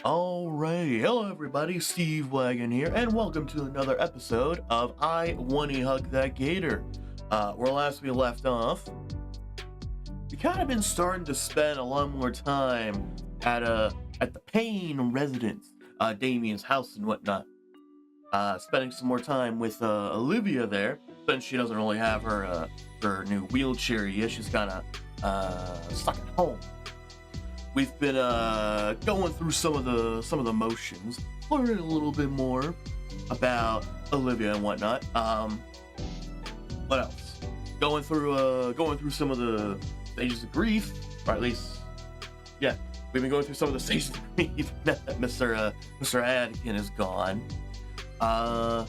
Alright, hello everybody, Steve-Wagon here, and welcome to another episode of Wani Hug That Gator. Where last we left off, we kind of been starting to spend a lot more time at the Payne residence, Damien's house and whatnot. Spending some more time with Olivia there, since she doesn't really have her new wheelchair yet. She's kind of stuck at home. We've been going through some of the motions, learning a little bit more about Olivia and whatnot. What else? Going through some of the stages of grief, or at least, yeah, we've been going through some of the stages of grief. Now that Mr. Iadakan is gone. But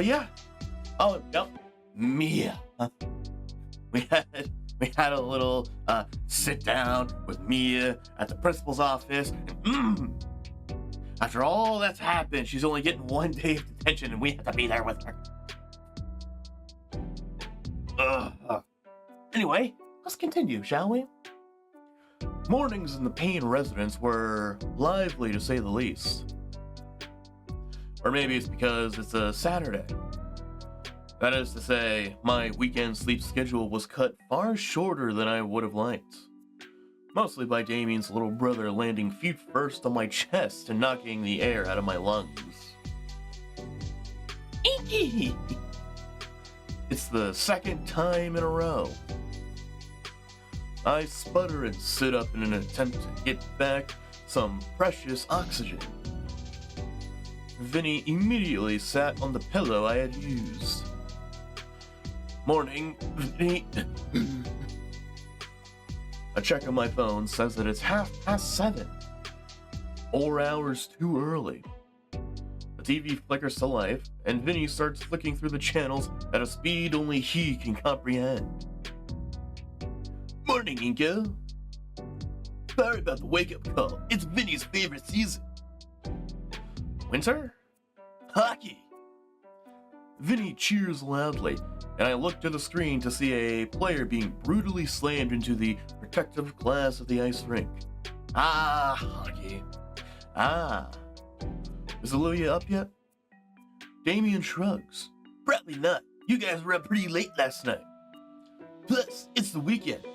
yeah. Oh, yep. Mia. We had a little sit down with Mia at the principal's office. And, after all that's happened, she's only getting 1 day of detention, and we have to be there with her. Anyway, let's continue, shall we? Mornings in the Payne residence were lively, to say the least. Or maybe it's because it's a Saturday. That is to say, my weekend sleep schedule was cut far shorter than I would have liked. Mostly by Damien's little brother landing feet first on my chest and knocking the air out of my lungs. Eeky! It's the second time in a row. I sputter and sit up in an attempt to get back some precious oxygen. Vinny immediately sat on the pillow I had used. Morning, Vinny. A check on my phone says that it's 7:30. 4 hours too early. The TV flickers to life, and Vinny starts flicking through the channels at a speed only he can comprehend. Morning, Inco. Sorry about the wake-up call. It's Vinny's favorite season. Winter? Hockey. Vinny cheers loudly, and I look to the screen to see a player being brutally slammed into the protective glass of the ice rink. Ah, hockey. Ah. Is Olivia up yet? Damien shrugs. Probably not. You guys were up pretty late last night. Plus, it's the weekend.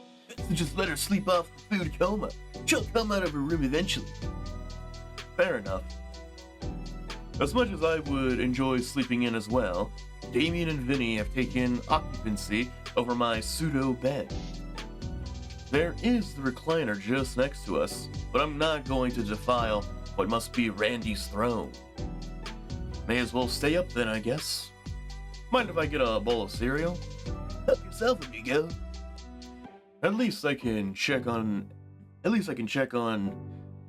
So just let her sleep off the food coma. She'll come out of her room eventually. Fair enough. As much as I would enjoy sleeping in as well, Damien and Vinny have taken occupancy over my pseudo bed. There is the recliner just next to us, but I'm not going to defile what must be Randy's throne. May as well stay up then, I guess. Mind if I get a bowl of cereal? Help yourself, amigo. At least I can check on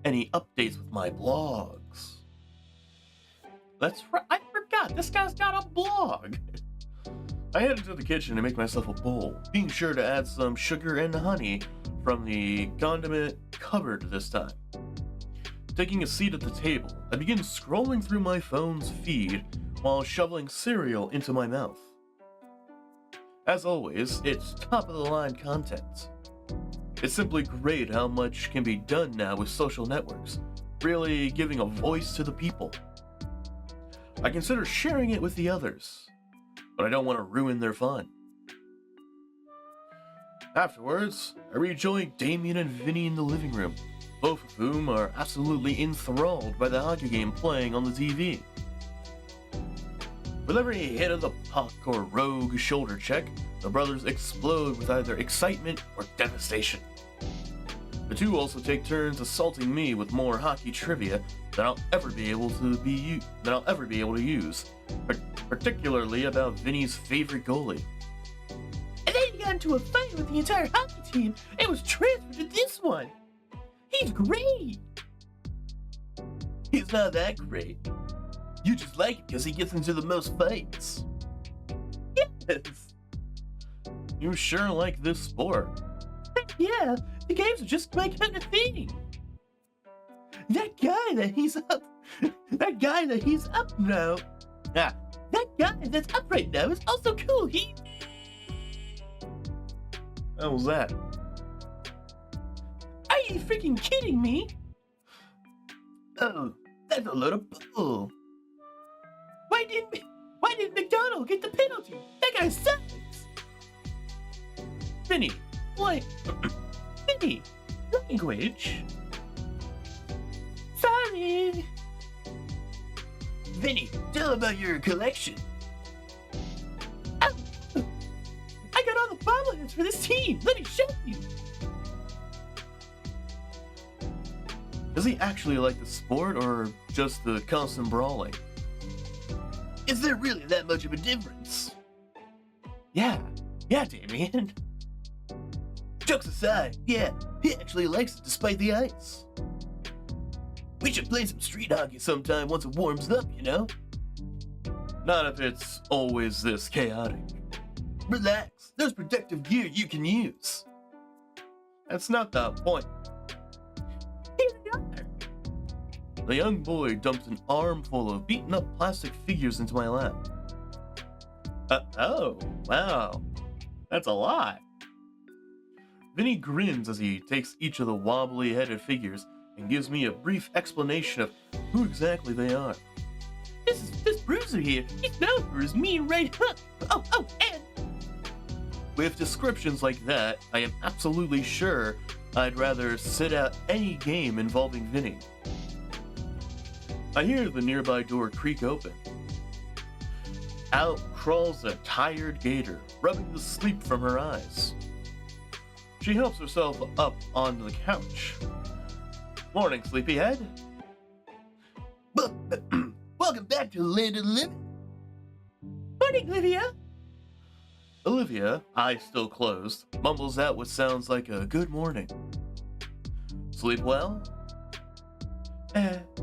any updates with my blogs. That's right, I forgot, this guy's got a blog! I head into the kitchen to make myself a bowl, being sure to add some sugar and honey from the condiment cupboard this time. Taking a seat at the table, I begin scrolling through my phone's feed while shoveling cereal into my mouth. As always, it's top-of-the-line content. It's simply great how much can be done now with social networks, really giving a voice to the people. I consider sharing it with the others, but I don't want to ruin their fun. Afterwards, I rejoin Damien and Vinny in the living room, both of whom are absolutely enthralled by the hockey game playing on the TV. With every hit of the puck or rogue shoulder check, the brothers explode with either excitement or devastation. The two also take turns assaulting me with more hockey trivia than I'll ever be able to use, particularly about Vinny's favorite goalie. And then he got into a fight with the entire hockey team and was transferred to this one. He's great. He's not that great. You just like it because he gets into the most fights. Yes. You sure like this sport. Yeah, the games are just my kind of thing. That guy that he's up now. That guy that's up right now is also cool. How was that? Are you freaking kidding me? Oh, that's a lot of bull. Why didn't McDonald get the penalty? That guy sucks. Vinny, what? Vinny, language. Sorry. Vinny, tell about your collection. Oh, I got all the bobbleheads for this team. Let me show you. Does he actually like the sport or just the constant brawling? Is there really that much of a difference? Yeah, Damien. Jokes aside, yeah, he actually likes it despite the ice. We should play some street hockey sometime once it warms up, you know? Not if it's always this chaotic. Relax, there's protective gear you can use. That's not the point. Here they are. The young boy dumped an armful of beaten up plastic figures into my lap. Oh, wow. That's a lot. Vinny grins as he takes each of the wobbly-headed figures and gives me a brief explanation of who exactly they are. This bruiser here, he's known for his mean right hook. Oh, and... With descriptions like that, I am absolutely sure I'd rather sit out any game involving Vinny. I hear the nearby door creak open. Out crawls a tired gator, rubbing the sleep from her eyes. She helps herself up onto the couch. Morning, sleepyhead. Welcome back to the land of the living. Morning, Olivia. Olivia, eyes still closed, mumbles out what sounds like a good morning. Sleep well?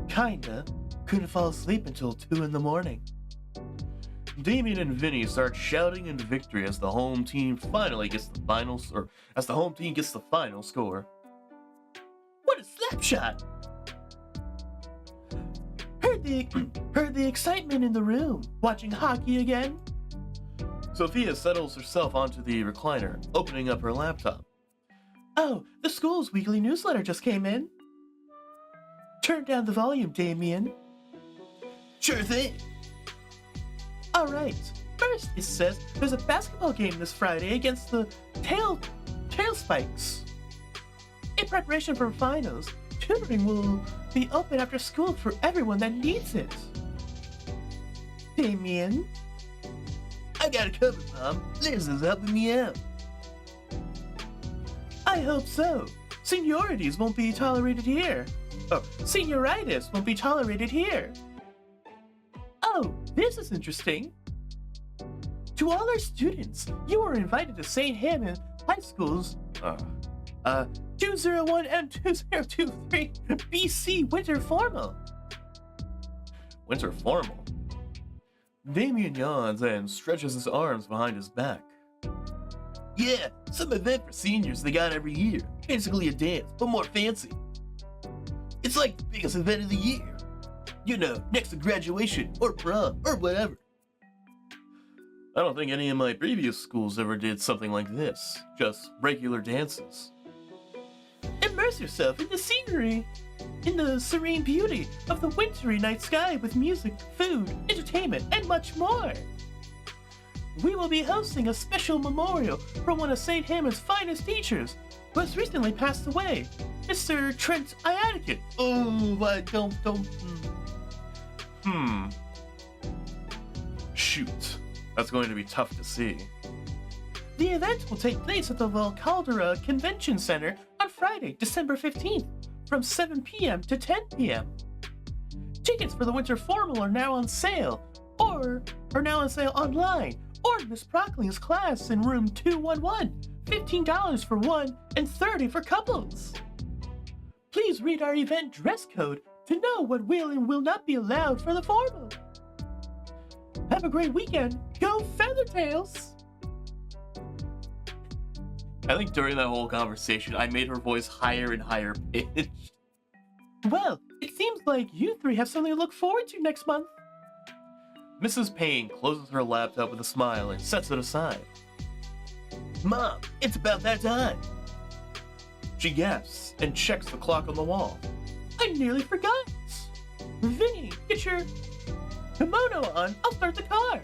Kinda. Couldn't fall asleep until 2 in the morning. Damien and Vinny start shouting in victory as the home team finally gets the final score. What a slapshot! Heard the excitement in the room. Watching hockey again? Sophia settles herself onto the recliner, opening up her laptop. Oh, the school's weekly newsletter just came in. Turn down the volume, Damien. Sure thing. Alright, first it says there's a basketball game this Friday against the Tailspikes. In preparation for finals, tutoring will be open after school for everyone that needs it. Damien? I got it covered, Mom. Liz is helping me out. I hope so. Seniorities won't be tolerated here. Oh, senioritis won't be tolerated here. Oh, this is interesting. To all our students, you are invited to St. Hammond High School's 201 and 2023 BC Winter Formal. Winter Formal? Damien yawns and stretches his arms behind his back. Yeah, some event for seniors they got every year. Basically a dance, but more fancy. It's like the biggest event of the year. You know, next to graduation or prom or whatever. I don't think any of my previous schools ever did something like this. Just regular dances. Immerse yourself in the scenery, in the serene beauty of the wintry night sky with music, food, entertainment, and much more. We will be hosting a special memorial for one of St. Hammond's finest teachers, who has recently passed away, Mr. Trent Iadakan. Oh, I don't. Shoot, that's going to be tough to see. The event will take place at the Valcaldera Convention Center on Friday, December 15th, from 7 p.m. to 10 p.m. Tickets for the Winter Formal are now on sale, or are now on sale online, or in Miss Prockling's class in room 211, $15 for one and $30 for couples. Please read our event dress code to know what will and will not be allowed for the formal. Have a great weekend. Go Feathertails! I think during that whole conversation, I made her voice higher and higher pitched. Well, it seems like you three have something to look forward to next month. Mrs. Payne closes her laptop with a smile and sets it aside. Mom, it's about that time. She gasps and checks the clock on the wall. I nearly forgot. Vinny, get your kimono on. I'll start the car.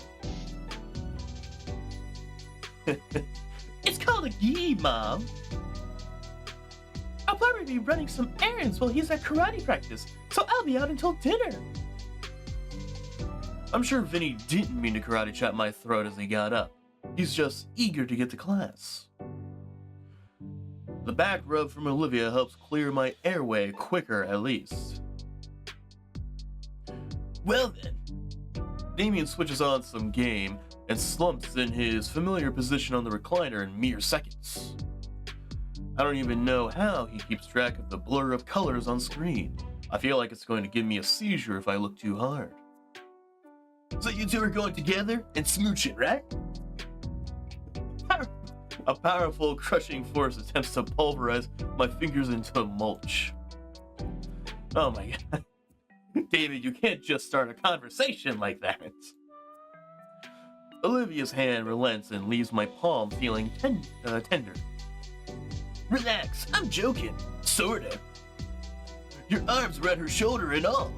It's called a gi, Mom. I'll probably be running some errands while he's at karate practice, so I'll be out until dinner. I'm sure Vinny didn't mean to karate chop my throat as he got up. He's just eager to get to class. The back rub from Olivia helps clear my airway quicker, at least. Well then. Damien switches on some game and slumps in his familiar position on the recliner in mere seconds. I don't even know how he keeps track of the blur of colors on screen. I feel like it's going to give me a seizure if I look too hard. So you two are going together and smooching, right? A powerful, crushing force attempts to pulverize my fingers into mulch. Oh my god. David, you can't just start a conversation like that. Olivia's hand relents and leaves my palm feeling tender. Relax, I'm joking. Sorta. Your arm's around her shoulder and all.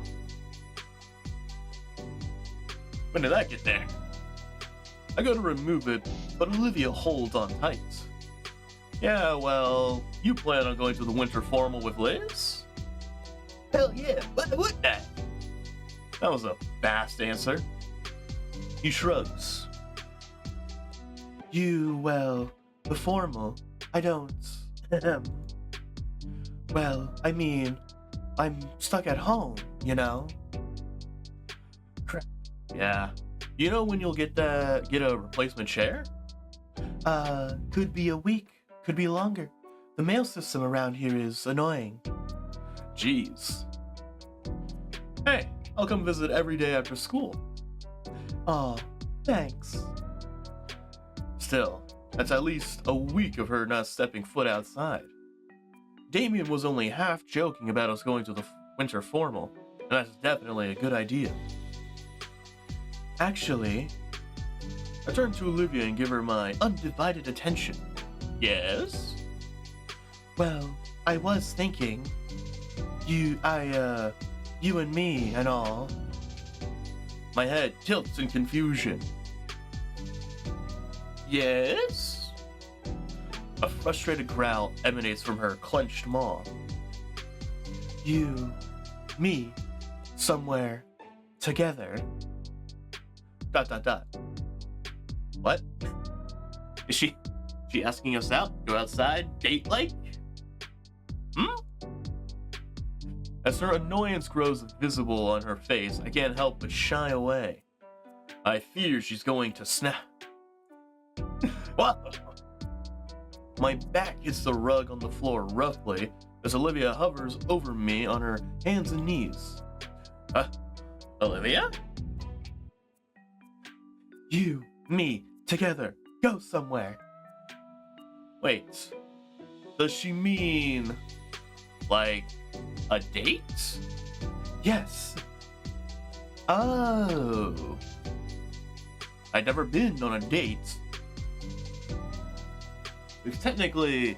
When did that get there? I go to remove it, but Olivia holds on tight. Yeah, well, you plan on going to the winter formal with Liz? Hell yeah, why wouldn't I? That was a fast answer. He shrugs. The formal, I don't, well, I mean, I'm stuck at home, you know? Crap. Yeah. You know when you'll get a replacement chair? Could be a week, could be longer. The mail system around here is annoying. Jeez. Hey, I'll come visit every day after school. Aw, thanks. Still, that's at least a week of her not stepping foot outside. Damien was only half joking about us going to the winter formal, and that's definitely a good idea. Actually, I turn to Olivia and give her my undivided attention. Yes? Well, I was thinking, you and me and all. My head tilts in confusion. Yes? A frustrated growl emanates from her clenched maw. You, me, somewhere, together. ... What? Is she asking us out? Go outside? Date like? As her annoyance grows visible on her face, I can't help but shy away. I fear she's going to snap. What? My back hits the rug on the floor roughly as Olivia hovers over me on her hands and knees. Olivia? You, me, together, go somewhere. Wait, does she mean, like, a date? Yes. Oh. I'd never been on a date. We've technically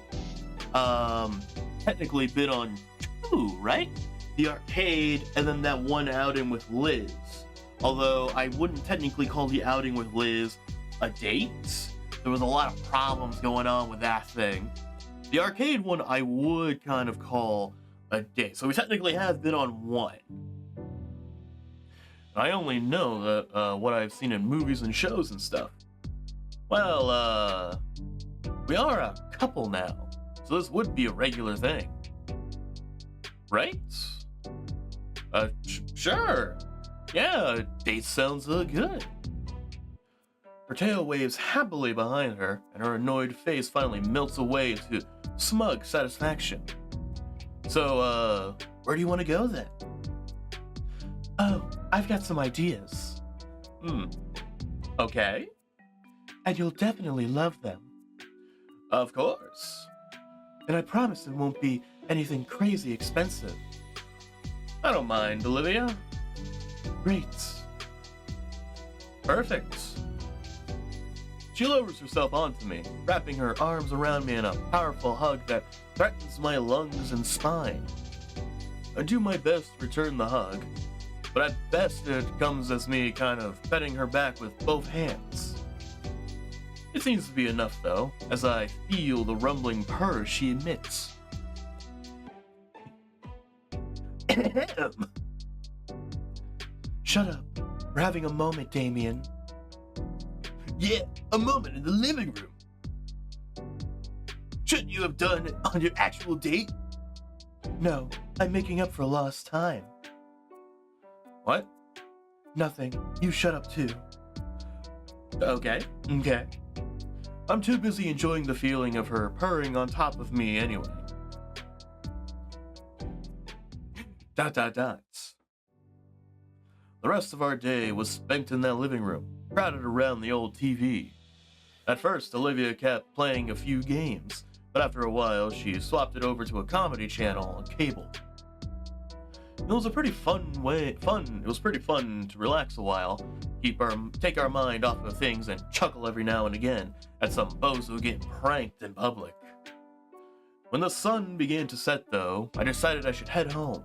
been on two, right? The arcade and then that one outing with Liz. Although I wouldn't technically call the outing with Liz a date. There was a lot of problems going on with that thing. The arcade one I would kind of call a date. So we technically have been on one. I only know that what I've seen in movies and shows and stuff. Well, we are a couple now, so this would be a regular thing. Right? Sure. Yeah, date sounds good. Her tail waves happily behind her, and her annoyed face finally melts away into smug satisfaction. So, where do you want to go then? Oh, I've got some ideas. Okay. And you'll definitely love them. Of course. And I promise it won't be anything crazy expensive. I don't mind, Olivia. Great. Perfect. She lowers herself onto me, wrapping her arms around me in a powerful hug that threatens my lungs and spine. I do my best to return the hug, but at best it comes as me kind of petting her back with both hands. It seems to be enough though, as I feel the rumbling purr she emits. Shut up. We're having a moment, Damien. Yeah, a moment in the living room. Shouldn't you have done it on your actual date? No, I'm making up for lost time. What? Nothing. You shut up too. Okay. I'm too busy enjoying the feeling of her purring on top of me anyway. ... The rest of our day was spent in that living room, crowded around the old TV. At first, Olivia kept playing a few games, but after a while, she swapped it over to a comedy channel on cable. It was a pretty fun to relax a while, take our mind off of things and chuckle every now and again at some bozo getting pranked in public. When the sun began to set though, I decided I should head home.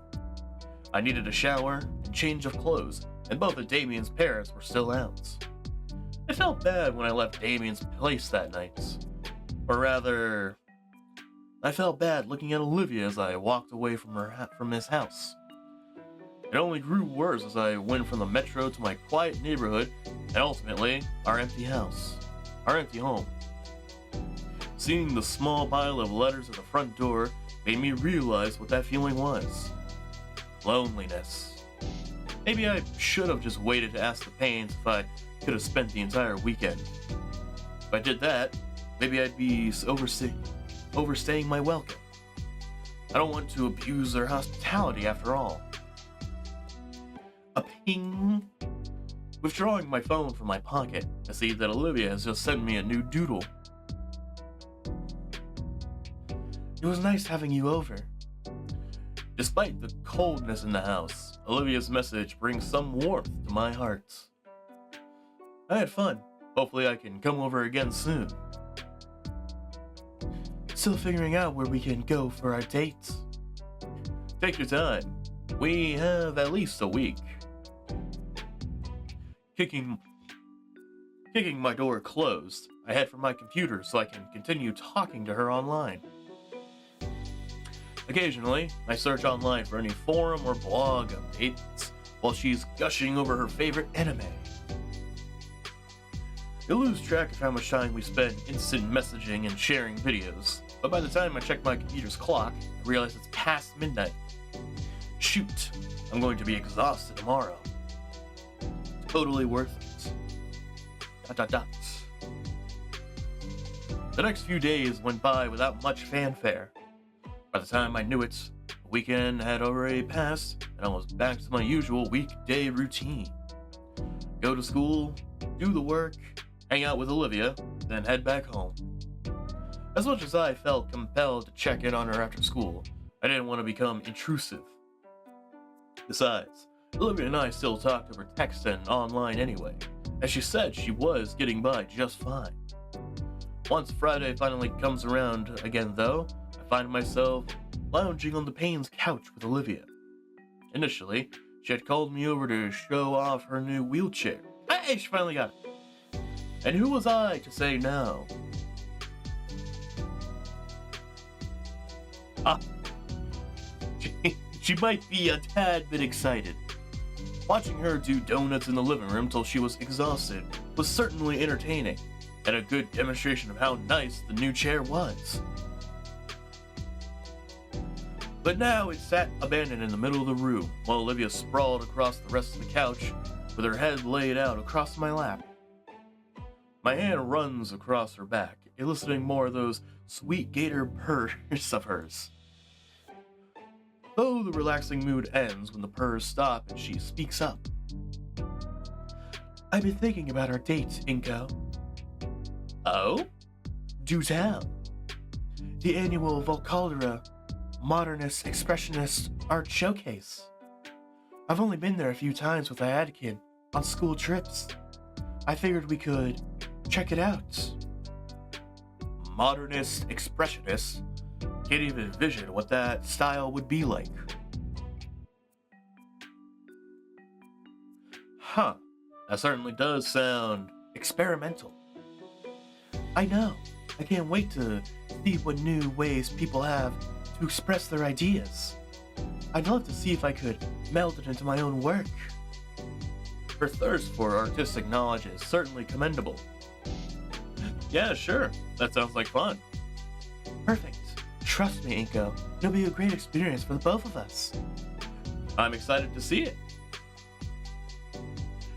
I needed a shower and change of clothes, and both of Damien's parents were still out. I felt bad when I left Damien's place that night. Or rather, I felt bad looking at Olivia as I walked away from his house. It only grew worse as I went from the metro to my quiet neighborhood and ultimately our empty home. Seeing the small pile of letters at the front door made me realize what that feeling was. Loneliness. Maybe I should have just waited to ask the Paynes if I could have spent the entire weekend. If I did that, maybe I'd be overstaying my welcome. I don't want to abuse their hospitality after all. A ping. Withdrawing my phone from my pocket, I see that Olivia has just sent me a new doodle. It was nice having you over. Despite the coldness in the house, Olivia's message brings some warmth to my heart. I had fun. Hopefully I can come over again soon. Still figuring out where we can go for our dates. Take your time. We have at least a week. Kicking my door closed, I head for my computer so I can continue talking to her online. Occasionally, I search online for any forum or blog updates while she's gushing over her favorite anime. You lose track of how much time we spend instant messaging and sharing videos, but by the time I check my computer's clock, I realize it's past midnight. Shoot, I'm going to be exhausted tomorrow. Totally worth it. ... The next few days went by without much fanfare. By the time I knew it, the weekend had already passed, and I was back to my usual weekday routine. Go to school, do the work, hang out with Olivia, then head back home. As much as I felt compelled to check in on her after school, I didn't want to become intrusive. Besides, Olivia and I still talked over text and online anyway, as she said she was getting by just fine. Once Friday finally comes around again though, I find myself lounging on the Payne's couch with Olivia. Initially, she had called me over to show off her new wheelchair. Hey, she finally got it. And who was I to say no? She might be a tad bit excited. Watching her do donuts in the living room till she was exhausted was certainly entertaining, and a good demonstration of how nice the new chair was. But now it sat abandoned in the middle of the room, while Olivia sprawled across the rest of the couch with her head laid out across my lap. My hand runs across her back, eliciting more of those sweet gator purrs of hers. Though the relaxing mood ends when the purrs stop and she speaks up. I've been thinking about our date, Inco. Oh? Do tell. The annual Volcaldera Modernist Expressionist Art Showcase. I've only been there a few times with Iadakan on school trips. I figured we could check it out. Modernist Expressionist? Can't even envision what that style would be like. Huh, that certainly does sound experimental. I know. I can't wait to see what new ways people have to express their ideas. I'd love to see if I could meld it into my own work. Her thirst for artistic knowledge is certainly commendable. Yeah, sure. That sounds like fun. Perfect. Trust me, Inco. It'll be a great experience for the both of us. I'm excited to see it.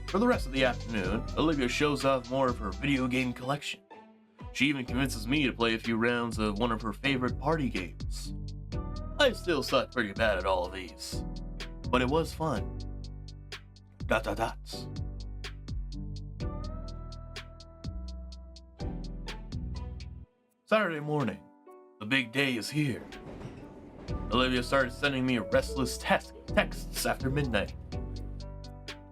For the rest of the afternoon, Olivia shows off more of her video game collection. She even convinces me to play a few rounds of one of her favorite party games. I still suck pretty bad at all of these, but it was fun. ... Saturday morning. The big day is here. Olivia started sending me restless texts after midnight.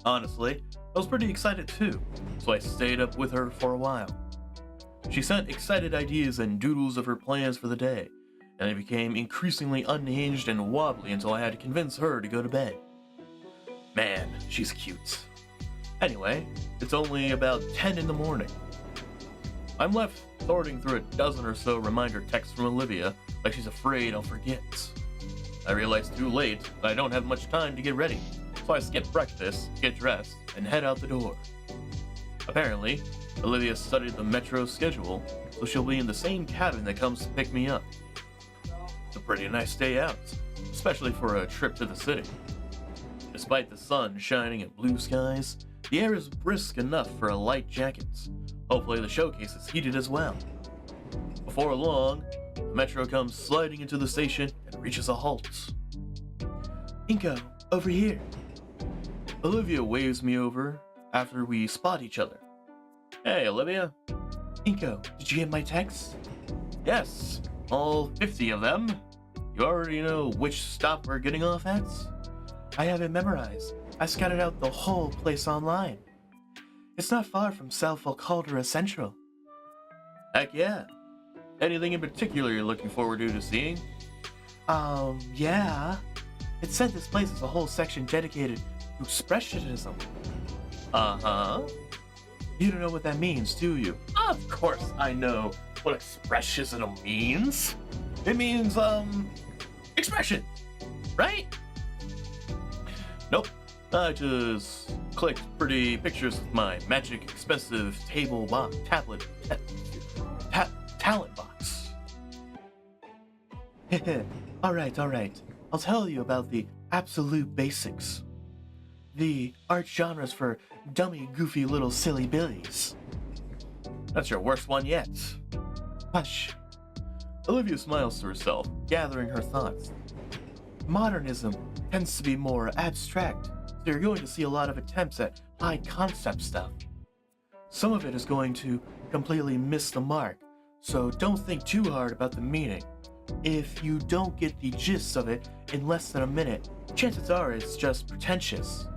Honestly, I was pretty excited too, so I stayed up with her for a while. She sent excited ideas and doodles of her plans for the day, and I became increasingly unhinged and wobbly until I had to convince her to go to bed. Man, she's cute. Anyway, it's only about 10 in the morning. I'm left sorting through a dozen or so reminder texts from Olivia, like she's afraid I'll forget. I realize too late that I don't have much time to get ready, so I skip breakfast, get dressed, and head out the door. Apparently, Olivia studied the metro schedule, so she'll be in the same cabin that comes to pick me up. It's a pretty nice day out, especially for a trip to the city. Despite the sun shining and blue skies, the air is brisk enough for a light jacket. Hopefully the showcase is heated as well. Before long, the metro comes sliding into the station and reaches a halt. Inco, over here. Olivia waves me over after we spot each other. Hey, Olivia. Inco, did you get my text? Yes, all 50 of them. You already know which stop we're getting off at? I have it memorized. I scouted out the whole place online. It's not far from South Caldera Central. Heck yeah. Anything in particular you're looking forward to seeing? Yeah. It said this place is a whole section dedicated to expressionism. Uh-huh. You don't know what that means, do you? Of course I know what expressionism means. It means, expression, right? Nope. I just clicked pretty pictures with my magic expensive talent box. Alright. I'll tell you about the absolute basics. The art genres for dummy, goofy little silly billies. That's your worst one yet. Hush. Olivia smiles to herself, gathering her thoughts. Modernism tends to be more abstract, so you're going to see a lot of attempts at high concept stuff. Some of it is going to completely miss the mark, so don't think too hard about the meaning. If you don't get the gist of it in less than a minute, chances are it's just pretentious.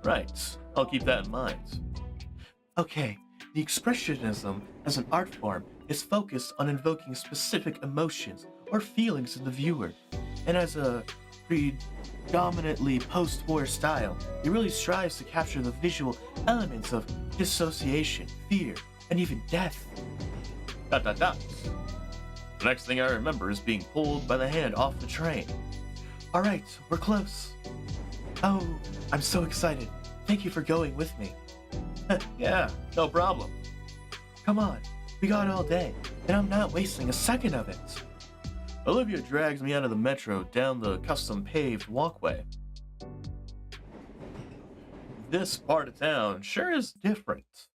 Right, I'll keep that in mind. Okay, the expressionism as an art form is focused on invoking specific emotions or feelings in the viewer, and as a predominantly post-war style, it really strives to capture the visual elements of dissociation, fear, and even death. ... The next thing I remember is being pulled by the hand off the train. Alright, we're close. Oh, I'm so excited. Thank you for going with me. Yeah, no problem. Come on, we got all day, and I'm not wasting a second of it. Olivia drags me out of the metro down the custom paved walkway. This part of town sure is different.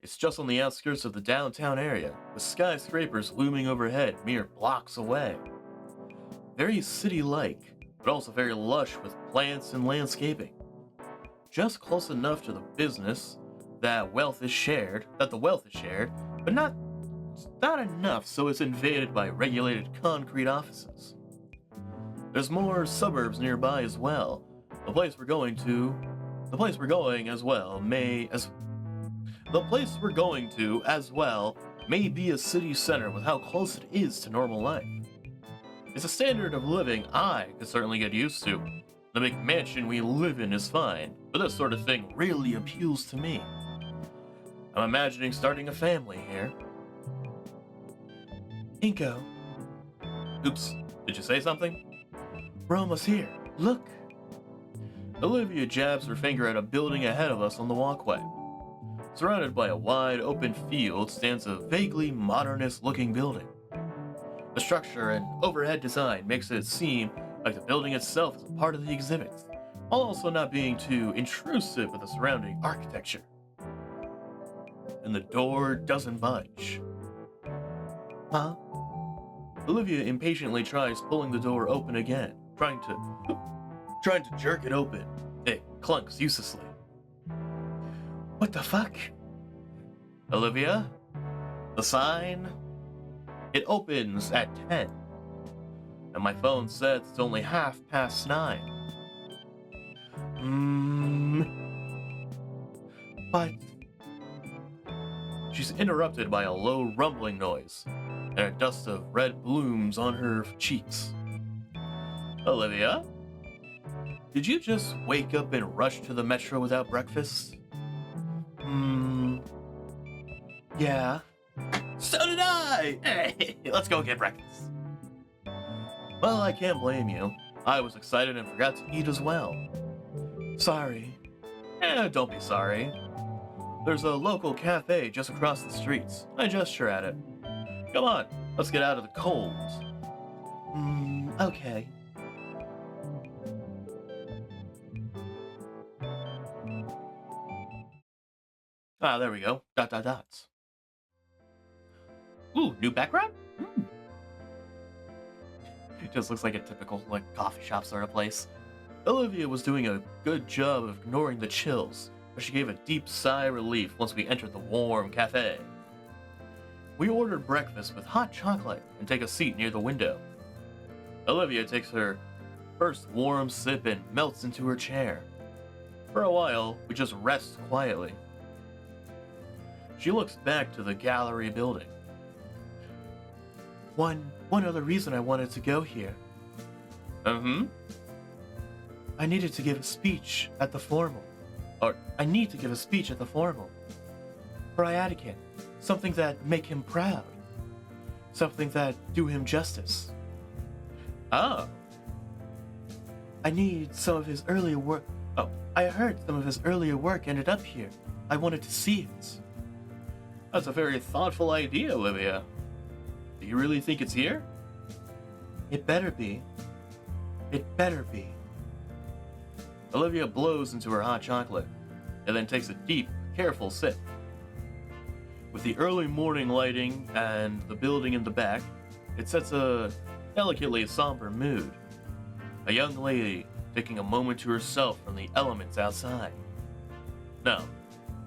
It's just on the outskirts of the downtown area, with skyscrapers looming overhead mere blocks away. Very city-like, but also very lush with plants and landscaping. Just close enough to the business that the wealth is shared, but not enough so it's invaded by regulated concrete offices. There's more suburbs nearby as well. The place we're going to as well may be a city center with how close it is to normal life. It's a standard of living I could certainly get used to. The McMansion we live in is fine, but this sort of thing really appeals to me. I'm imagining starting a family here. Inco, Oops, did you say something? we're almost here. Look. Olivia jabs her finger at a building ahead of us on the walkway. Surrounded by a wide open field stands a vaguely modernist-looking building. The structure and overhead design makes it seem like the building itself is a part of the exhibit, while also not being too intrusive with the surrounding architecture. And the door doesn't budge. Huh? Olivia impatiently tries pulling the door open again, trying to jerk it open. It clunks uselessly. What the fuck? Olivia? The sign? It opens at 10. And my phone says it's only 9:30. But She's interrupted by a low rumbling noise and a dust of red blooms on her cheeks. Olivia? Did you just wake up and rush to the metro without breakfast? yeah. So did I! Hey, let's go get breakfast. Well, I can't blame you. I was excited and forgot to eat as well. Sorry. Don't be sorry. There's a local cafe just across the streets. I gesture at it. Come on, let's get out of the cold. Okay. Ah, there we go. ... Ooh, new background? It just looks like a typical, coffee shop sort of place. Olivia was doing a good job of ignoring the chills, but she gave a deep sigh of relief once we entered the warm cafe. We ordered breakfast with hot chocolate and take a seat near the window. Olivia takes her first warm sip and melts into her chair. For a while, we just rest quietly. She looks back to the gallery building. One other reason I wanted to go here. I needed to give a speech at the formal. Or I need to give a speech at the formal. For Iadakan. Something that make him proud. Something that do him justice. Oh. I need some of his earlier work. Oh, I heard some of his earlier work ended up here. I wanted to see it. That's a very thoughtful idea, Olivia. Do you really think it's here? It better be. It better be. Olivia blows into her hot chocolate, and then takes a deep, careful sip. With the early morning lighting and the building in the back, it sets a delicately somber mood. A young lady taking a moment to herself from the elements outside. No,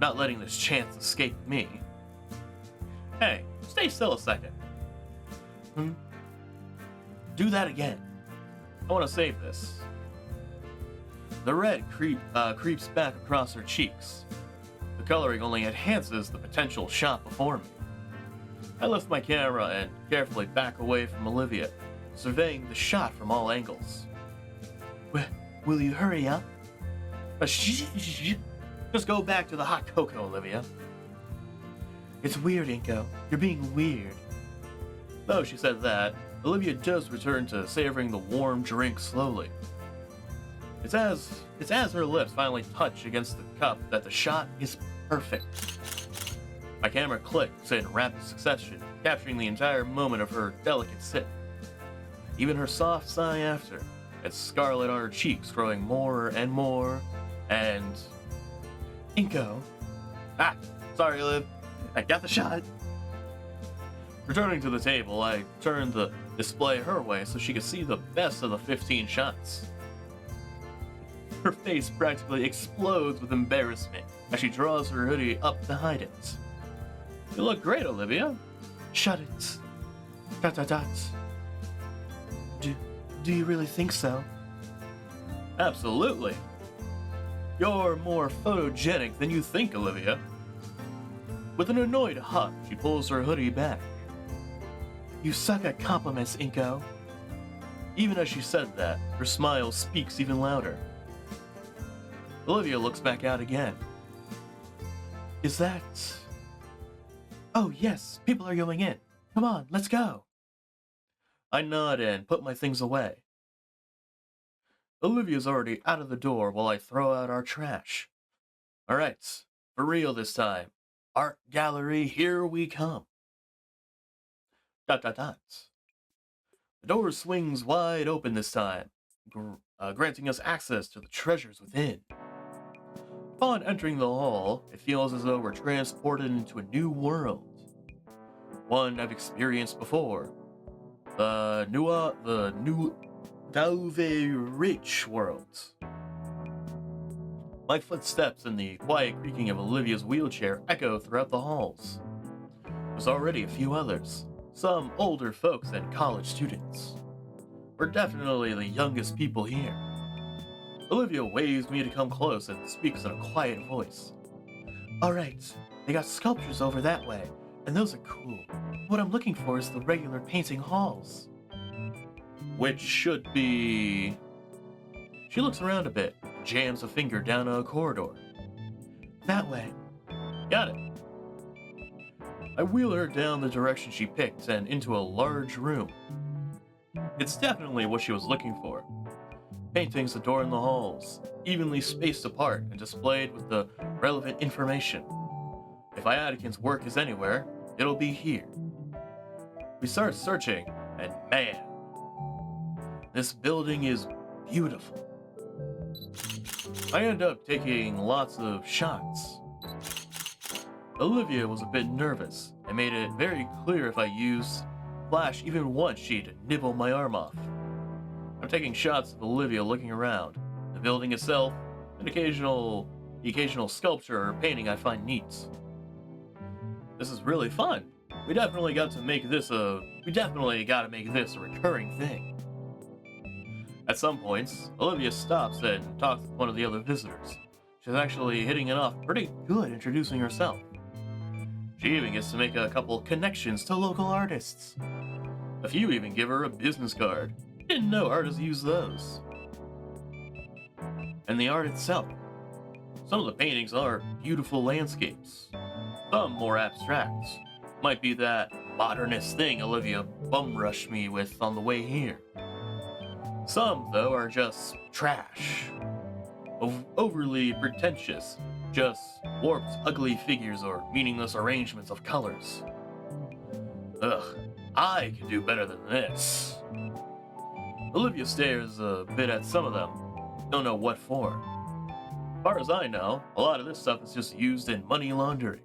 not letting this chance escape me. Hey, stay still a second. Do that again. I want to save this. The red creeps back across her cheeks. The coloring only enhances the potential shot before me. I lift my camera and carefully back away from Olivia, surveying the shot from all angles. Will you hurry up? Just go back to the hot cocoa, Olivia. It's weird, Inco. You're being weird. Though she said that, Olivia does return to savoring the warm drink slowly. It's as her lips finally touch against the cup that the shot is perfect. My camera clicks in rapid succession, capturing the entire moment of her delicate sip. Even her soft sigh after, and scarlet on her cheeks growing more and more, and... Inco. Ah, sorry, Liv. I got the shot. Returning to the table, I turned the display her way so she could see the best of the 15 shots. Her face practically explodes with embarrassment as she draws her hoodie up to hide it. You look great, Olivia. Shut it. ... Do you really think so? Absolutely. You're more photogenic than you think, Olivia. With an annoyed hug, she pulls her hoodie back. You suck at compliments, Inco. Even as she said that, her smile speaks even louder. Olivia looks back out again. Is that... Oh, yes, people are going in. Come on, let's go. I nod and put my things away. Olivia's already out of the door while I throw out our trash. Alright, for real this time. Art gallery, here we come. ... The door swings wide open this time, granting us access to the treasures within. Upon entering the hall, it feels as though we're transported into a new world. One I've experienced before. The new Dauve Rich world. My footsteps and the quiet creaking of Olivia's wheelchair echo throughout the halls. There's already a few others, some older folks and college students. We're definitely the youngest people here. Olivia waves me to come close and speaks in a quiet voice. Alright, they got sculptures over that way, and those are cool. What I'm looking for is the regular painting halls. Which should be... She looks around a bit, jams a finger down a corridor. That way. Got it. I wheel her down the direction she picked and into a large room. It's definitely what she was looking for. Paintings adorn the halls, evenly spaced apart and displayed with the relevant information. If Iadakan's work is anywhere, it'll be here. We start searching, and man, this building is beautiful. I end up taking lots of shots. Olivia was a bit nervous and made it very clear if I used flash even once she'd nibble my arm off. I'm taking shots of Olivia looking around, the building itself, and the occasional sculpture or painting I find neat. This is really fun. We definitely got to make this a recurring thing. At some points, Olivia stops and talks with one of the other visitors. She's actually hitting it off pretty good introducing herself. She even gets to make a couple connections to local artists. A few even give her a business card. Didn't know artists use those. And the art itself. Some of the paintings are beautiful landscapes. Some more abstract. Might be that modernist thing Olivia bum-rushed me with on the way here. Some, though, are just trash. Overly pretentious, just warped, ugly figures or meaningless arrangements of colors. Ugh, I could do better than this. Olivia stares a bit at some of them, don't know what for. As far as I know, a lot of this stuff is just used in money laundering.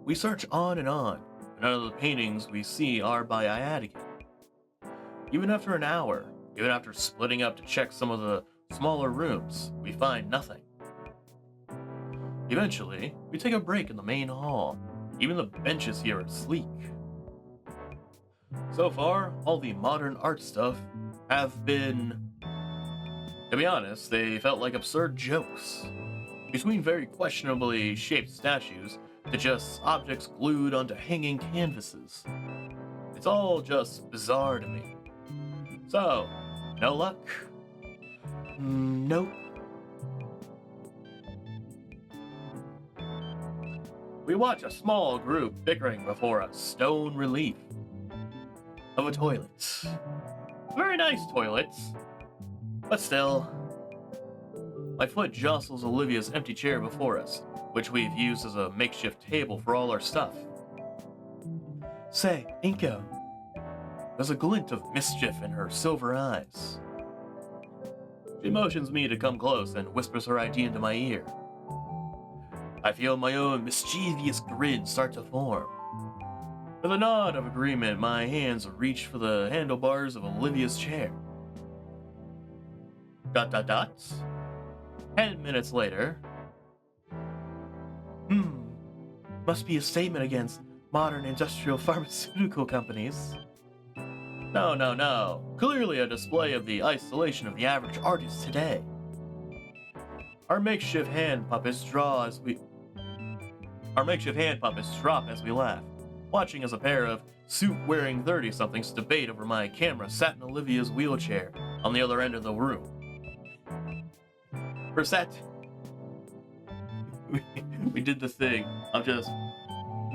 We search on, and none of the paintings we see are by Iadakan. Even after an hour, even after splitting up to check some of the smaller rooms, we find nothing. Eventually, we take a break in the main hall. Even the benches here are sleek. So far, all the modern art stuff have been... To be honest, they felt like absurd jokes. Between very questionably shaped statues to just objects glued onto hanging canvases. It's all just bizarre to me. So, no luck? Nope. We watch a small group bickering before a stone relief of a toilet. Very nice toilet, but still. My foot jostles Olivia's empty chair before us, which we've used as a makeshift table for all our stuff. Say, Inco. There's a glint of mischief in her silver eyes. She motions me to come close and whispers her idea into my ear. I feel my own mischievous grin start to form. With a nod of agreement, my hands reach for the handlebars of Olivia's chair. ... 10 minutes later... Must be a statement against modern industrial pharmaceutical companies. No. Clearly a display of the isolation of the average artist today. Our makeshift hand puppets drop as we laugh, watching as a pair of suit-wearing 30-somethings debate over my camera sat in Olivia's wheelchair on the other end of the room. For set, we did the thing of just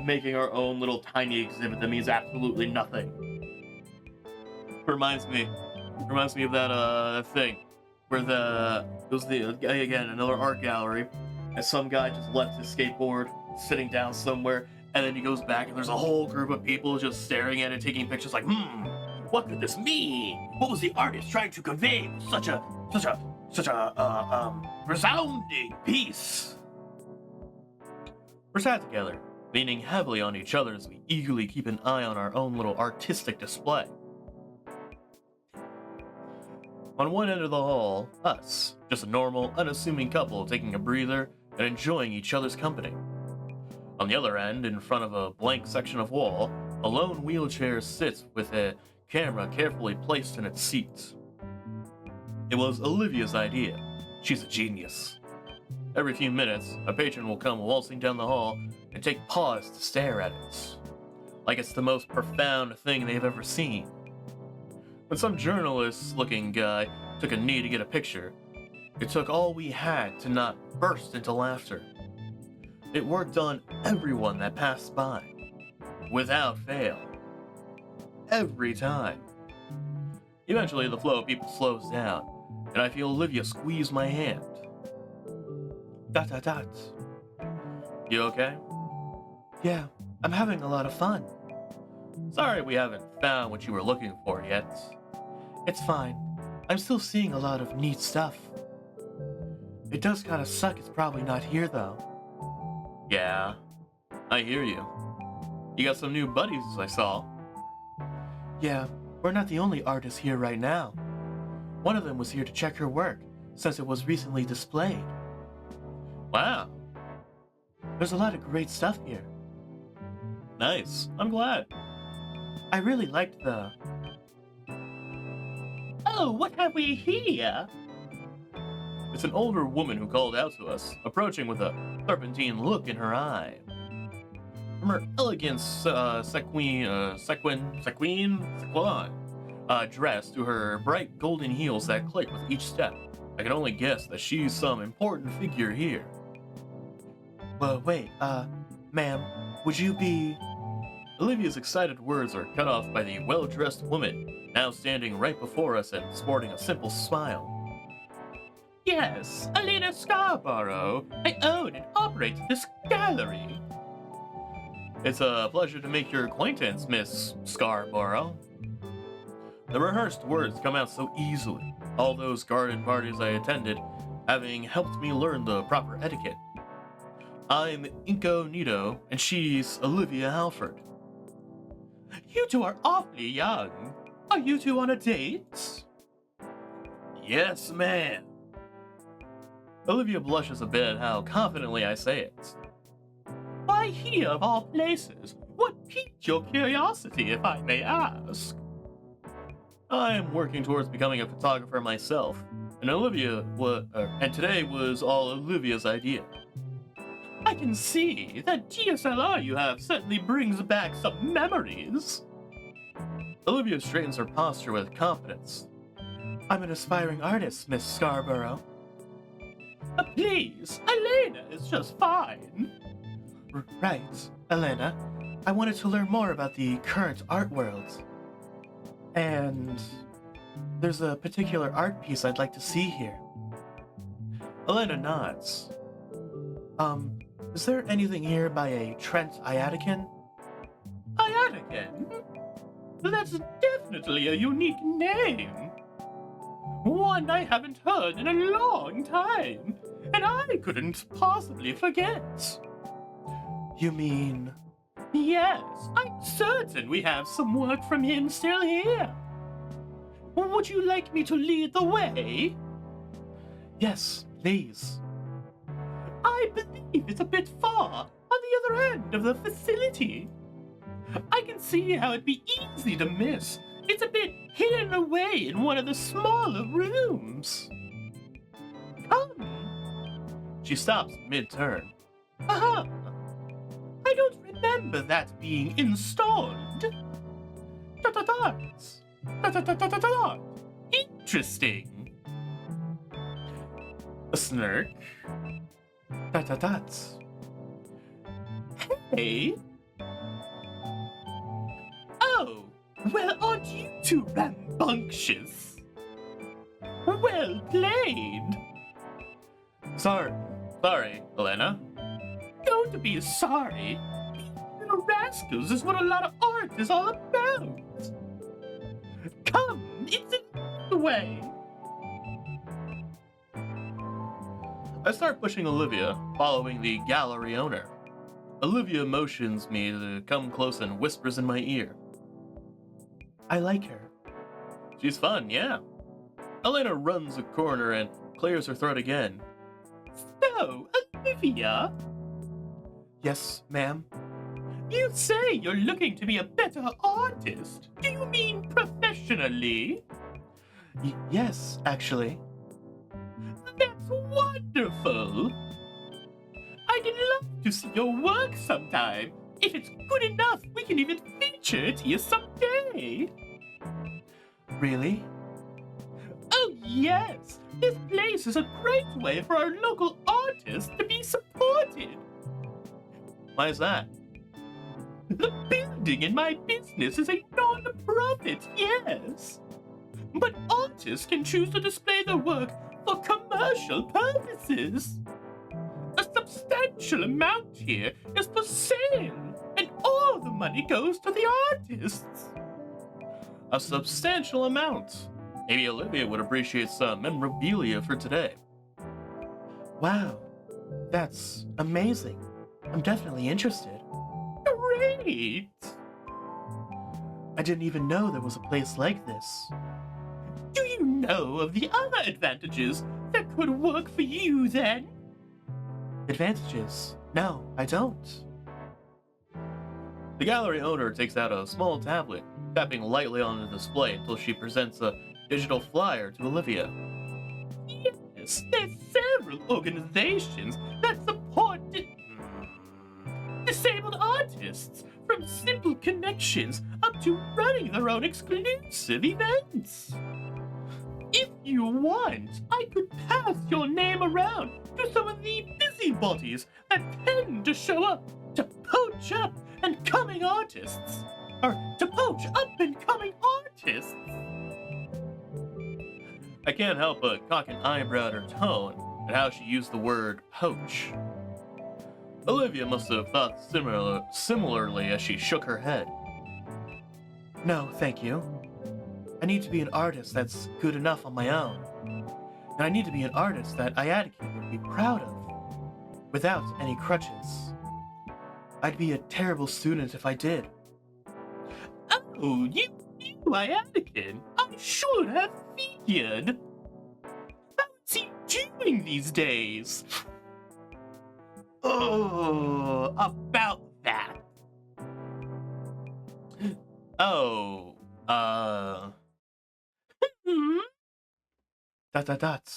making our own little tiny exhibit that means absolutely nothing. Reminds me of that thing where it was again another art gallery, and some guy just left his skateboard sitting down somewhere, and then he goes back and there's a whole group of people just staring at it, taking pictures like, what could this mean? What was the artist trying to convey with such a resounding piece? We're sat together, leaning heavily on each other as we eagerly keep an eye on our own little artistic display. On one end of the hall, us, just a normal, unassuming couple taking a breather and enjoying each other's company. On the other end, in front of a blank section of wall, a lone wheelchair sits with a camera carefully placed in its seat. It was Olivia's idea. She's a genius. Every few minutes, a patron will come waltzing down the hall and take pause to stare at it, like it's the most profound thing they've ever seen. When some journalist-looking guy took a knee to get a picture, it took all we had to not burst into laughter. It worked on everyone that passed by, without fail. Every time. Eventually, the flow of people slows down, and I feel Olivia squeeze my hand. Dot. You okay? Yeah, I'm having a lot of fun. Sorry we haven't found what you were looking for yet. It's fine. I'm still seeing a lot of neat stuff. It does kind of suck it's probably not here, though. Yeah, I hear you. You got some new buddies, I saw. Yeah, we're not the only artists here right now. One of them was here to check her work, since it was recently displayed. Wow. There's a lot of great stuff here. Nice, I'm glad. I really liked the... Oh, what have we here? It's an older woman who called out to us, approaching with a serpentine look in her eye. From her elegant sequin dress to her bright golden heels that click with each step, I can only guess that she's some important figure here. Well, wait, ma'am, would you be... Olivia's excited words are cut off by the well-dressed woman, now standing right before us and sporting a simple smile. Yes, Elena Scarborough. I own and operate this gallery. It's a pleasure to make your acquaintance, Miss Scarborough. The rehearsed words come out so easily, all those garden parties I attended having helped me learn the proper etiquette. I'm Inco, and she's Olivia Halford. You two are awfully young. Are you two on a date? Yes, ma'am. Olivia blushes a bit how confidently I say it. Why here of all places? What piqued your curiosity, if I may ask? I'm working towards becoming a photographer myself, and today was all Olivia's idea. I can see that DSLR you have certainly brings back some memories. Olivia straightens her posture with confidence. I'm an aspiring artist, Miss Scarborough. Please, Elena is just fine. Right, Elena. I wanted to learn more about the current art world. And there's a particular art piece I'd like to see here. Elena nods. Is there anything here by a Trent Iadakan? Iadakan? That's definitely a unique name. One I haven't heard in a long time, and I couldn't possibly forget. You mean... Yes, I'm certain we have some work from him still here. Would you like me to lead the way? Yes, please. I believe it's a bit far on the other end of the facility. I can see how it'd be easy to miss. It's a bit hidden away in one of the smaller rooms. Come. She stops mid-turn. I don't remember that being installed. Interesting. A smirk. That. Hey? Oh, well, aren't you too rambunctious? Well played. Sorry, Elena. Don't be sorry. Little rascals is what a lot of art is all about. Come, it's in the way. I start pushing Olivia, following the gallery owner. Olivia motions me to come close and whispers in my ear. I like her. She's fun, yeah. Elena runs a corner and clears her throat again. So, Olivia, Yes, ma'am. you say you're looking to be a better artist. Do you mean professionally? Yes, actually. That's wonderful. I'd love to see your work sometime. If it's good enough, we can even feature it here someday. Really? Oh, yes. This place is a great way for our local artists to be supported. Why is that? The building in my business is a non-profit, yes. But artists can choose to display their work for commercial purposes. A substantial amount here is for sale, and all the money goes to the artists. A substantial amount. Maybe Olivia would appreciate some memorabilia for today. Wow. That's amazing. I'm definitely interested. Great! I didn't even know there was a place like this. Do you know of the other advantages that could work for you then? Advantages? No, I don't. The gallery owner takes out a small tablet, tapping lightly on the display until she presents a digital flyer to Olivia. Yes, there's several organizations that support disabled artists, from simple connections up to running their own exclusive events. If you want, I could pass your name around to some of the busybodies that tend to show up to poach up and coming artists. Or to poach up and coming artists. I can't help but cock an eyebrow at her tone and how she used the word poach. Olivia must have thought similarly as she shook her head. No, thank you. I need to be an artist that's good enough on my own. And I need to be an artist that Iadakan would be proud of, without any crutches. I'd be a terrible student if I did. Oh, you knew Iadakan. I should have figured. How's he doing these days? Oh, about that. Oh, Hmm? Dot.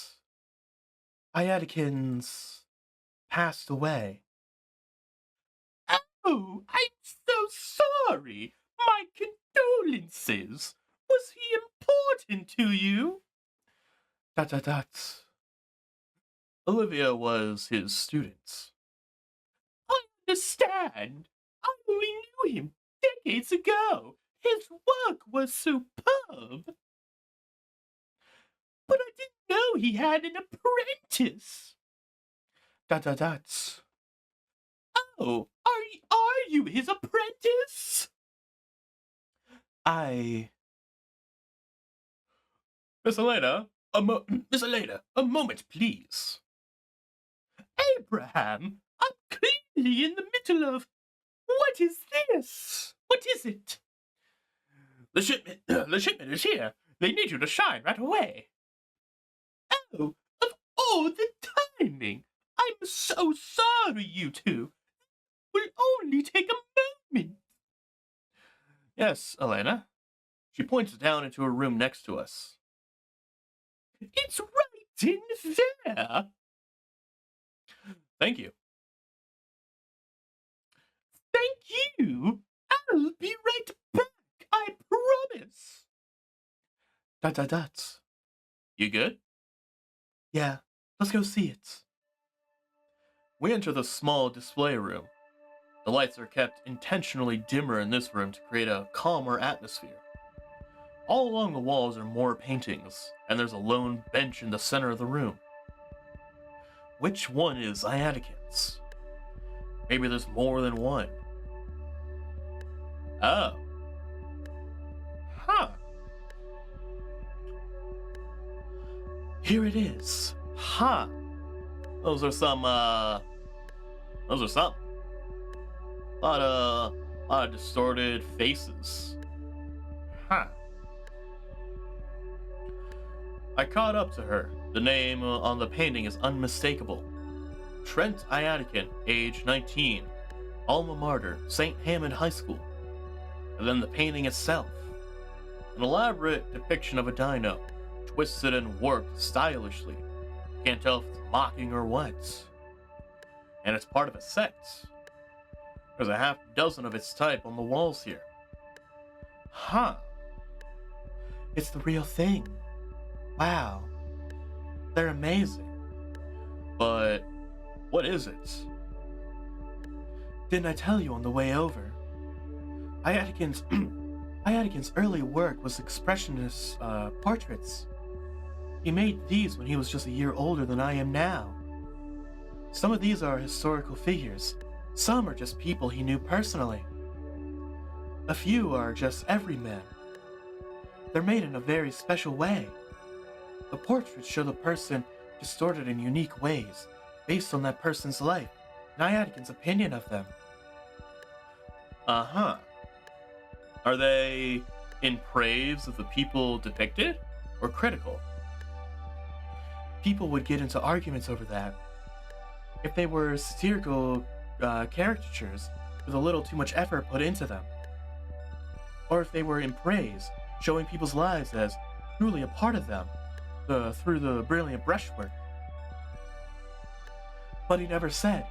Iadakan's passed away. Oh, I'm so sorry. My condolences. Was he important to you? Dot. Olivia was his student. I understand. I only knew him decades ago. His work was superb. But I didn't know he had an apprentice. Dot. Oh, are you his apprentice? Miss Elena, Miss Elena, a moment, please. Abraham, I'm clearly in the middle of... What is this? What is it? The shipment is here. They need you to shine right away. Oh, of all the timing. I'm so sorry, you two. Will only take a moment. Yes, Elena. She points down into a room next to us. It's right in there. Thank you. Thank you. I'll be right back, I promise. Dot. You good? Yeah, let's go see it. We enter the small display room. The lights are kept intentionally dimmer in this room to create a calmer atmosphere. All along the walls are more paintings, and there's a lone bench in the center of the room. Which one is Iadakan's? Maybe there's more than one. Oh. Huh. Here it is. Huh. Those are some, Those are something. A lot of distorted faces. Huh. I caught up to her. The name on the painting is unmistakable. Trent Iadakan, age 19. Alma mater, St. Hammond High School. And then the painting itself. An elaborate depiction of a dino, twisted and warped stylishly. Can't tell if it's mocking or what. And it's part of a sect. There's a half dozen of its type on the walls here. Huh. It's the real thing. Wow. They're amazing. But what is it? Didn't I tell you on the way over? Iadakan's early work was expressionist portraits. He made these when he was just a year older than I am now. Some of these are historical figures. Some are just people he knew personally. A few are just everymen. They're made in a very special way. The portraits show the person distorted in unique ways, based on that person's life, and Iadakan's opinion of them. Uh-huh. Are they in praise of the people depicted, or critical? People would get into arguments over that. If they were satirical caricatures with a little too much effort put into them. Or if they were in praise, showing people's lives as truly a part of them, through the brilliant brushwork. But he never said.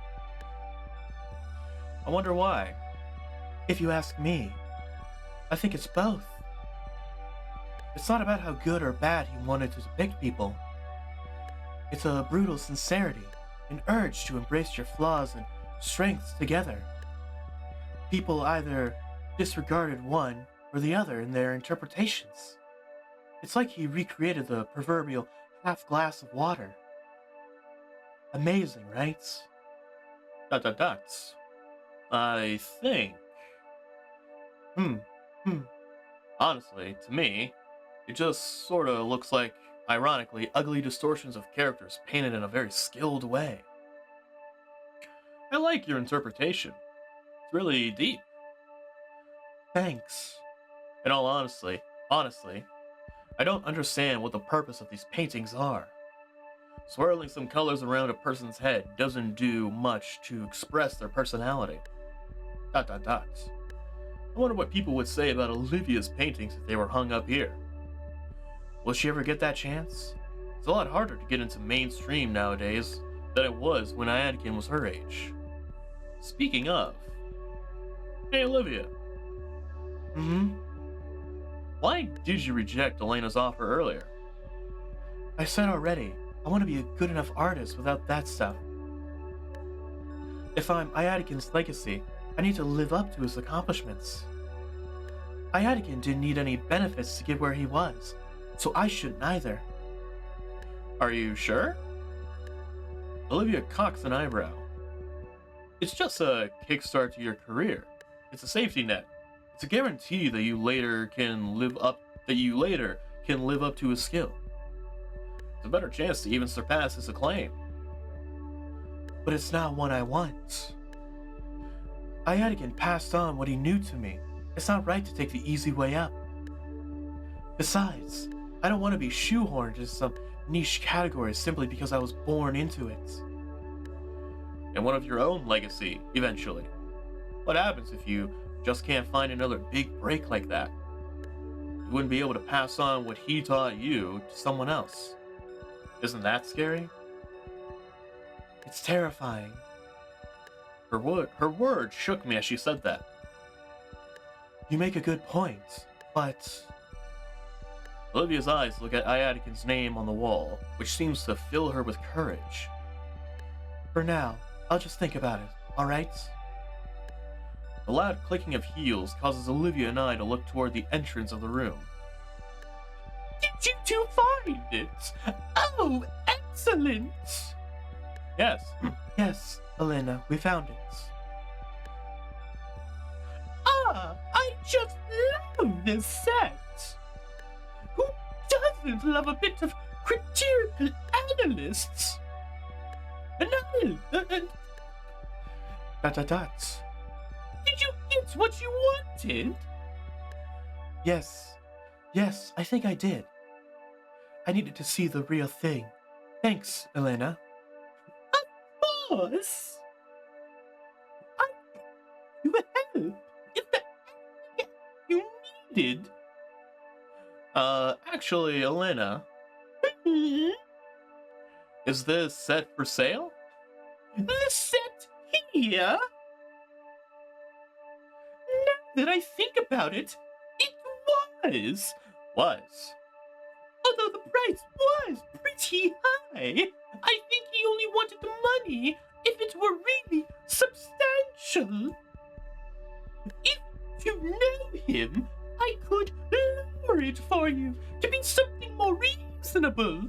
I wonder why. If you ask me, I think it's both. It's not about how good or bad he wanted to depict people. It's a brutal sincerity, an urge to embrace your flaws and strengths together. People either disregarded one or the other in their interpretations. It's like he recreated the proverbial half glass of water. Amazing, right? I think. Honestly, to me, it just sort of looks like, ironically, ugly distortions of characters painted in a very skilled way. I like your interpretation. It's really deep. Thanks. In all honestly, I don't understand what the purpose of these paintings are. Swirling some colors around a person's head doesn't do much to express their personality. I wonder what people would say about Olivia's paintings if they were hung up here. Will she ever get that chance? It's a lot harder to get into mainstream nowadays than it was when Iadakan was her age. Speaking of... Hey Olivia. Why did you reject Elena's offer earlier? I said already, I want to be a good enough artist without that stuff. If I'm Iadakan's legacy, I need to live up to his accomplishments. Iadakan didn't need any benefits to get where he was, so I shouldn't either. Are you sure? Olivia cocks an eyebrow. It's just a kickstart to your career. It's a safety net. It's a guarantee that you later can live up to his skill. It's a better chance to even surpass his acclaim. But it's not one I want. Iadakan passed on what he knew to me. It's not right to take the easy way up. Besides, I don't want to be shoehorned into some niche category simply because I was born into it. And one of your own legacy, eventually. What happens if you just can't find another big break like that? You wouldn't be able to pass on what he taught you to someone else. Isn't that scary? It's terrifying. Her words shook me as she said that. You make a good point, but... Olivia's eyes look at Iadakan's name on the wall, which seems to fill her with courage. For now, I'll just think about it, alright? The loud clicking of heels causes Olivia and I to look toward the entrance of the room. Did you two find it? Oh, excellent! Yes. Yes, Elena, we found it. Ah, I just love this set! Who doesn't love a bit of critical analysts? Dots. Did you get what you wanted? Yes, I think I did. I needed to see the real thing. Thanks, Elena. Of course! I you help. Is there anything you needed? Actually, Elena, Hmm? is this set for sale? The set here? Now that I think about it, it was. Although the price was pretty high, I think he only wanted the money if it were really substantial. If you know him, I could lower it for you to be something more reasonable.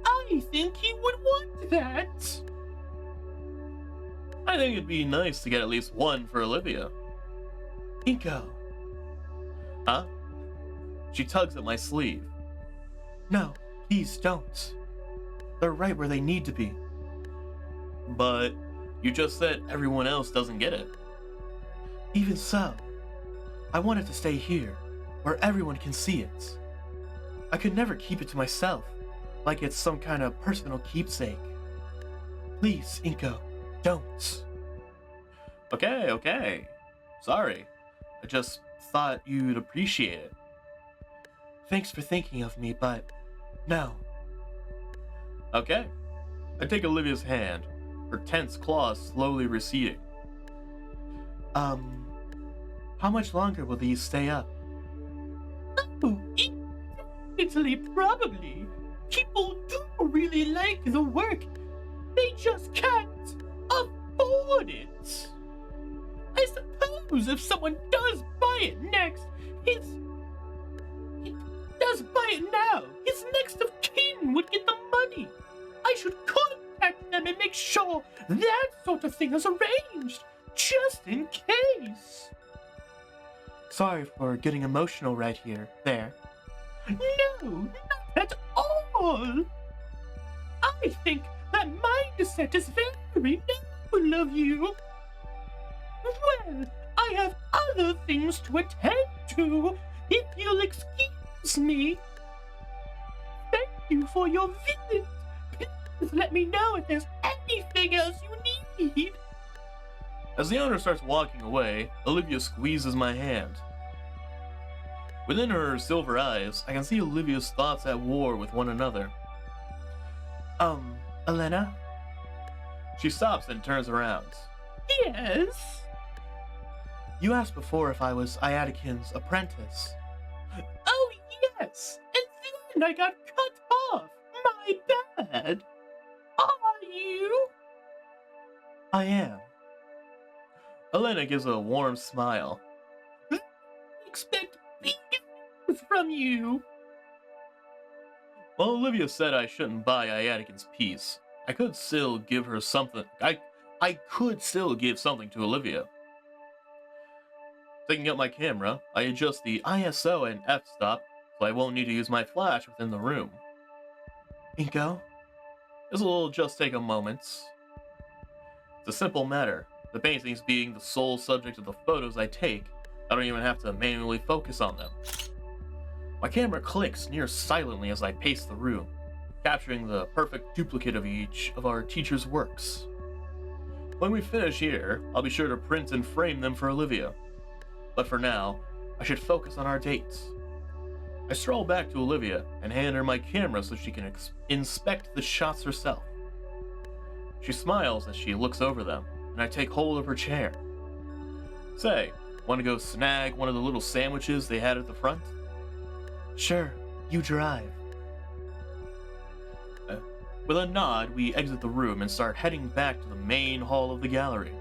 I think he would want that. I think it'd be nice to get at least one for Olivia. Inco. Huh? She tugs at my sleeve. No, please don't. They're right where they need to be. But you just said everyone else doesn't get it. Even so, I want it to stay here, where everyone can see it. I could never keep it to myself, like it's some kind of personal keepsake. Please, Inco, don't. Okay. Sorry. I just thought you'd appreciate it. Thanks for thinking of me, but no. Okay. I take Olivia's hand, her tense claws slowly receding. How much longer will these stay up? Oh, infinitely probably. People do really like the work. They just can't afford it. I suppose if someone does buy it next, his next of kin would get the money. I should contact them and make sure that sort of thing is arranged, just in case. Sorry for getting emotional right there. No, not at all. I think that mindset is very noble of you. Well, I have other things to attend to, if you'll excuse me. Thank you for your visit. Please let me know if there's anything else you need. As the owner starts walking away, Olivia squeezes my hand. Within her silver eyes, I can see Olivia's thoughts at war with one another. Elena? She stops and turns around. Yes? You asked before if I was Iadakan's apprentice. Oh, yes. And then I got cut off. My bad. Are you? I am. Elena gives a warm smile. Expect big news from you. Well, Olivia said I shouldn't buy Iadakan's piece. I could still give her something. I could still give something to Olivia. Taking up my camera, I adjust the ISO and f-stop so I won't need to use my flash within the room. Inco? This will just take a moment. It's a simple matter. The paintings being the sole subject of the photos I take, I don't even have to manually focus on them. My camera clicks near silently as I pace the room, capturing the perfect duplicate of each of our teacher's works. When we finish here, I'll be sure to print and frame them for Olivia. But for now, I should focus on our dates. I stroll back to Olivia and hand her my camera so she can inspect the shots herself. She smiles as she looks over them, and I take hold of her chair. Say, want to go snag one of the little sandwiches they had at the front? Sure, you drive. With a nod, we exit the room and start heading back to the main hall of the gallery.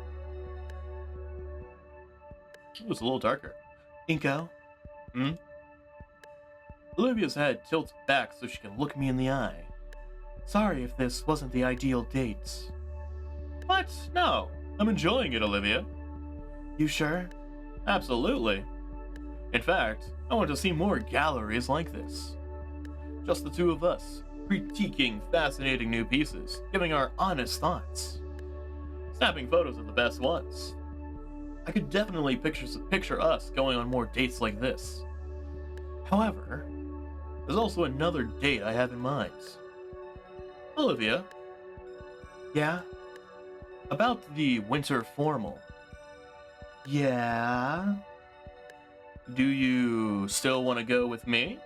Ooh, it's a little darker. Inco? Olivia's head tilts back so she can look me in the eye. Sorry if this wasn't the ideal date. What? No. I'm enjoying it, Olivia. You sure? Absolutely. In fact, I want to see more galleries like this. Just the two of us, critiquing fascinating new pieces, giving our honest thoughts. Snapping photos of the best ones. I could definitely picture us going on more dates like this. However, there's also another date I have in mind. Olivia, Yeah? about the winter formal, Yeah? do you still want to go with me?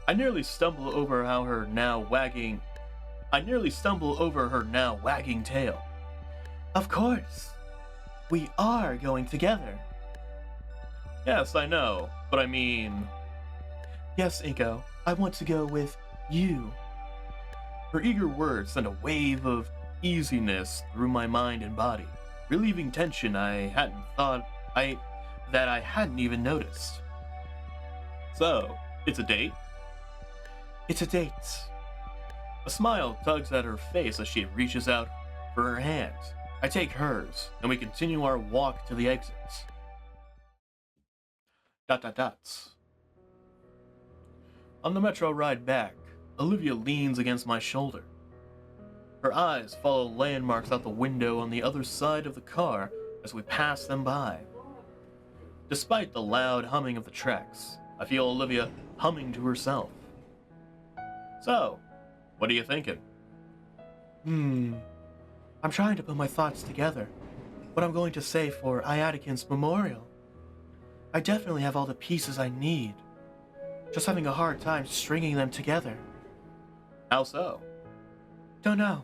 I nearly stumble over her now wagging tail. Of course. We are going together. Yes, I know, but I mean... Yes, Inco. I want to go with you. Her eager words sent a wave of easiness through my mind and body, relieving tension I hadn't even noticed. So, it's a date? It's a date. A smile tugs at her face as she reaches out for her hand. I take hers, and we continue our walk to the exits. ... On the metro ride back, Olivia leans against my shoulder. Her eyes follow landmarks out the window on the other side of the car as we pass them by. Despite the loud humming of the tracks, I feel Olivia humming to herself. So, what are you thinking? I'm trying to put my thoughts together. What I'm going to say for Iadakan's memorial. I definitely have all the pieces I need. Just having a hard time stringing them together. How so? Don't know.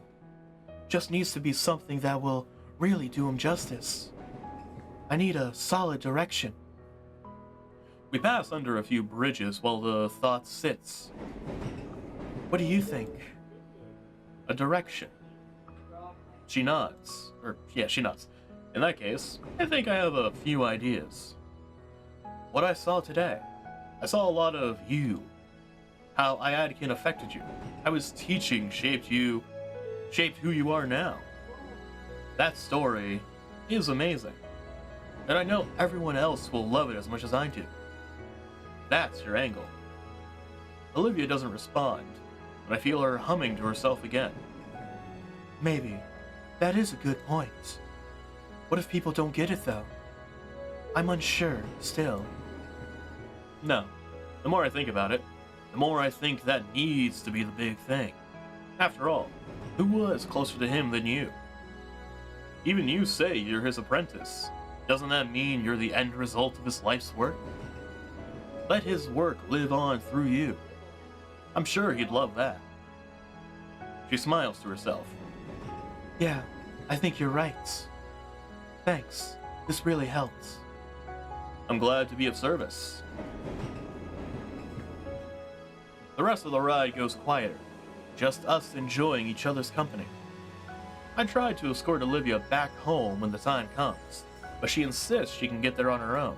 Just needs to be something that will really do him justice. I need a solid direction. We pass under a few bridges while the thought sits. What do you think? A direction. She nods. She nods. In that case, I think I have a few ideas. What I saw today, I saw a lot of you. How Iadakan affected you. How his teaching shaped who you are now. That story is amazing. And I know everyone else will love it as much as I do. That's your angle. Olivia doesn't respond, but I feel her humming to herself again. Maybe. That is a good point. What if people don't get it, though? I'm unsure, still. No. The more I think about it, the more I think that needs to be the big thing. After all, who was closer to him than you? Even you say you're his apprentice. Doesn't that mean you're the end result of his life's work? Let his work live on through you. I'm sure he'd love that. She smiles to herself. Yeah, I think you're right. Thanks. This really helps. I'm glad to be of service. The rest of the ride goes quieter, just us enjoying each other's company. I try to escort Olivia back home when the time comes, but she insists she can get there on her own.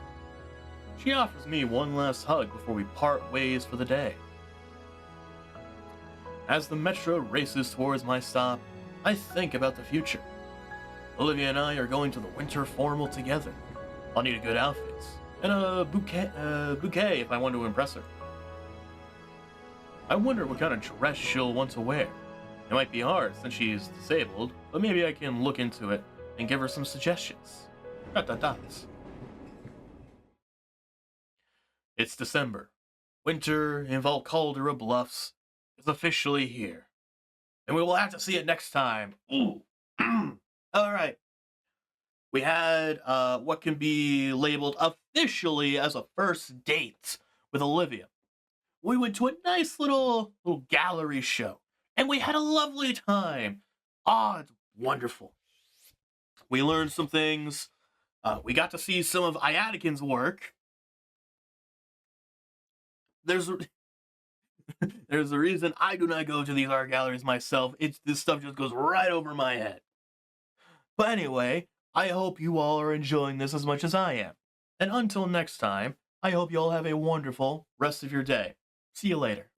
She offers me one last hug before we part ways for the day. As the metro races towards my stop, I think about the future. Olivia and I are going to the winter formal together. I'll need a good outfit and a bouquet if I want to impress her. I wonder what kind of dress she'll want to wear. It might be hard since she's disabled, but maybe I can look into it and give her some suggestions. ... It's December. Winter in Valcaldera Bluffs is officially here. And we will have to see it next time. Ooh. Alright. We had what can be labeled officially as a first date with Olivia. We went to a nice little gallery show, and we had a lovely time. It's wonderful. We learned some things. We got to see some of Iadakan's work. there's there's a reason I do not go to these art galleries myself. This stuff just goes right over my head. But anyway, I hope you all are enjoying this as much as I am. And until next time, I hope you all have a wonderful rest of your day. See you later.